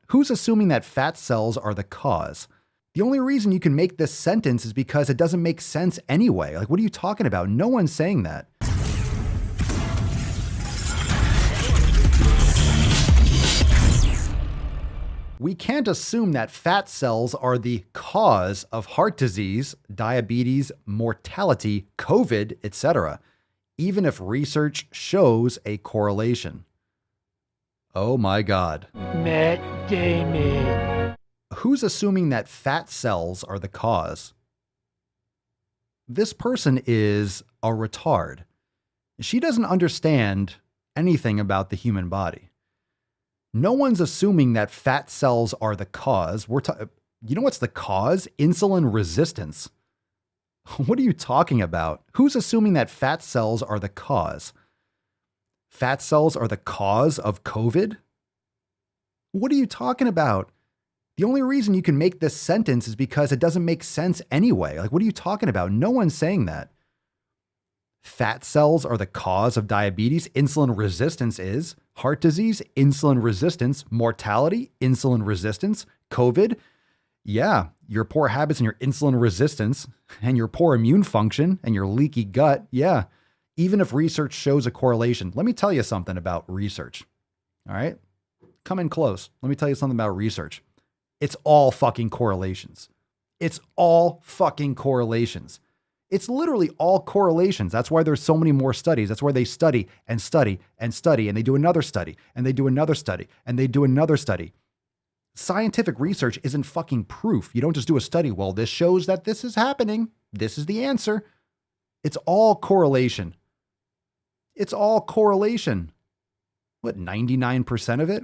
Who's assuming that fat cells are the cause? The only reason you can make this sentence is because it doesn't make sense anyway. Like, what are you talking about? No one's saying that. We can't assume that fat cells are the cause of heart disease, diabetes, mortality, COVID, etc., even if research shows a correlation. Oh my God. Matt Damon. Who's assuming that fat cells are the cause? This person is a retard. She doesn't understand anything about the human body. No one's assuming that fat cells are the cause. You know what's the cause? Insulin resistance. What are you talking about? Who's assuming that fat cells are the cause? Fat cells are the cause of COVID? What are you talking about? The only reason you can make this sentence is because it doesn't make sense anyway. Like, what are you talking about? No one's saying that. Fat cells are the cause of diabetes. Insulin resistance is heart disease, insulin resistance, mortality, insulin resistance, COVID. Yeah, your poor habits and your insulin resistance and your poor immune function and your leaky gut. Yeah, even if research shows a correlation. Let me tell you something about research. All right, come in close. Let me tell you something about research. It's all fucking correlations. It's all fucking correlations. It's literally all correlations. That's why there's so many more studies. That's why they study and study and study, and they do another study, and they do another study, and they do another study. Scientific research isn't fucking proof. You don't just do a study. Well, this shows that this is happening. This is the answer. It's all correlation. It's all correlation. What, 99% of it?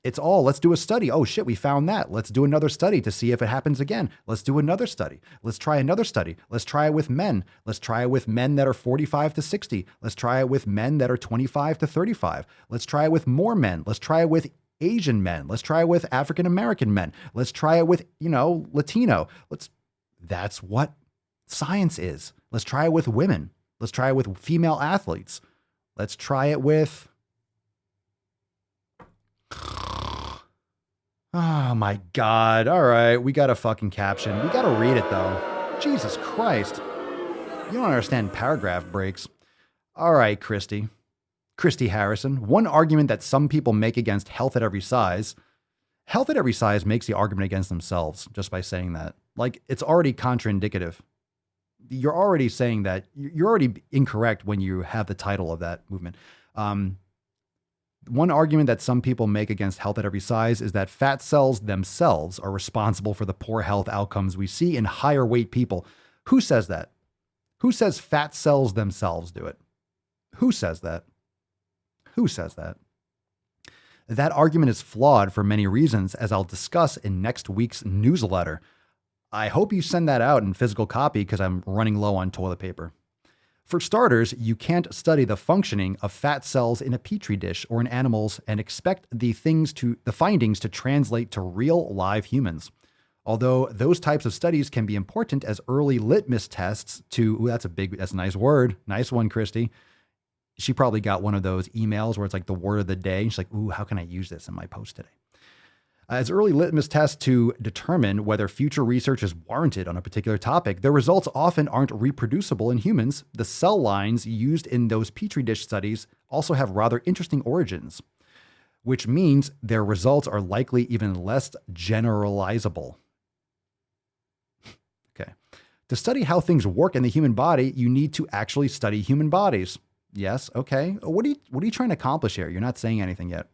It's all, let's do a study. Oh shit, we found that. Let's do another study to see if it happens again. Let's do another study. Let's try another study. Let's try it with men. Let's try it with men that are 45 to 60. Let's try it with men that are 25 to 35. Let's try it with more men. Let's try it with Asian men. Let's try it with African American men. Let's try it with, Latino. That's what science is. Let's try it with women. Let's try it with female athletes. Let's try it with... Oh my God. All right. We got a fucking caption. We got to read it though. Jesus Christ. You don't understand paragraph breaks. All right, Christy. Christy Harisson. One argument that some people make against health at every size. Health at every size makes the argument against themselves just by saying that. Like, it's already contraindicative. You're already saying that. You're already incorrect when you have the title of that movement. One argument that some people make against health at every size is that fat cells themselves are responsible for the poor health outcomes we see in higher weight people. Who says that? Who says fat cells themselves do it? Who says that? Who says that? That argument is flawed for many reasons, as I'll discuss in next week's newsletter. I hope you send that out in physical copy because I'm running low on toilet paper. For starters, you can't study the functioning of fat cells in a petri dish or in animals and expect the findings to translate to real live humans. Although those types of studies can be important as early litmus tests to, that's a nice word. Nice one, Christy. She probably got one of those emails where it's like the word of the day. She's like, ooh, how can I use this in my post today? As early litmus tests to determine whether future research is warranted on a particular topic, their results often aren't reproducible in humans. The cell lines used in those petri dish studies also have rather interesting origins, which means their results are likely even less generalizable. Okay. To study how things work in the human body, you need to actually study human bodies. Yes. Okay. What are you trying to accomplish here? You're not saying anything yet.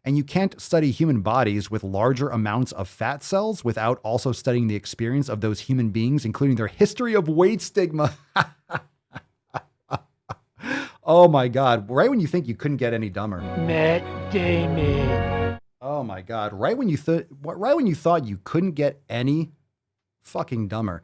And you can't study human bodies with larger amounts of fat cells without also studying the experience of those human beings, including their history of weight stigma. Oh my God. Right when you think you couldn't get any dumber. Matt Damon. Oh my God. Right when you thought you couldn't get any fucking dumber.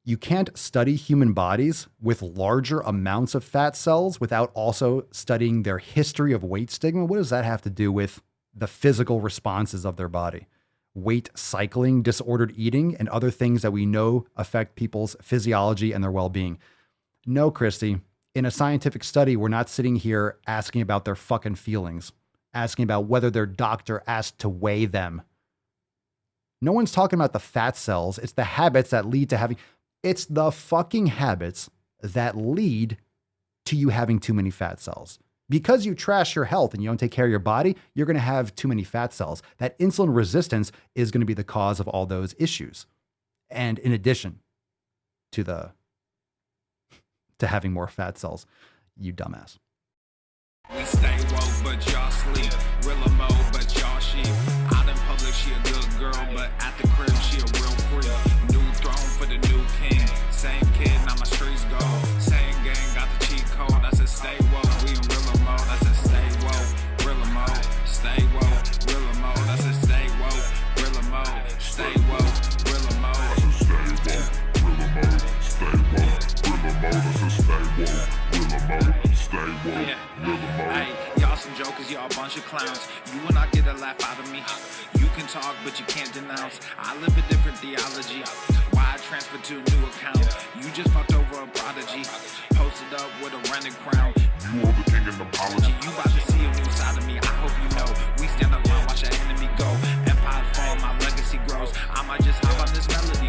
You can't study human bodies with larger amounts of fat cells without also studying their history of weight stigma. What does that have to do with the physical responses of their body? Weight cycling, disordered eating, and other things that we know affect people's physiology and their well-being. No, Christy, in a scientific study, we're not sitting here asking about their fucking feelings, asking about whether their doctor asked to weigh them. No one's talking about the fat cells. It's the habits that lead to having, it's the fucking habits that lead to you having too many fat cells. Because you trash your health and you don't take care of your body, you're going to have too many fat cells. That insulin resistance is going to be the cause of all those issues. And in addition to having more fat cells, you dumbass. We stay woke, but y'all sleep. Real mode, but y'all sheep. Out in public, she a good girl, but at the crib, she a real freak. New throne for the new king. Same kid, now my streets go. Same gang, got the cheat code. I said stay woke, we in real mode. I said stay woke, real mode. Stay woke, real mode. I said stay woke, real mode. Stay woke, real mode. I said stay woke, real mode. Stay woke, real mode. I said stay woke, real mode. Stay woke, real mode. Hey, y'all some jokers, y'all a bunch of clowns. You will not get a laugh out of me. You can talk, but you can't denounce. I live a different theology. Why I transferred to a new account? You just fucked over a prodigy. Posted up with a rented crown. You are the king and apology. You about to see a new side of me. I hope you know. We stand up and watch our enemy go. Empire fall, my legacy grows. I might just hop on this melody.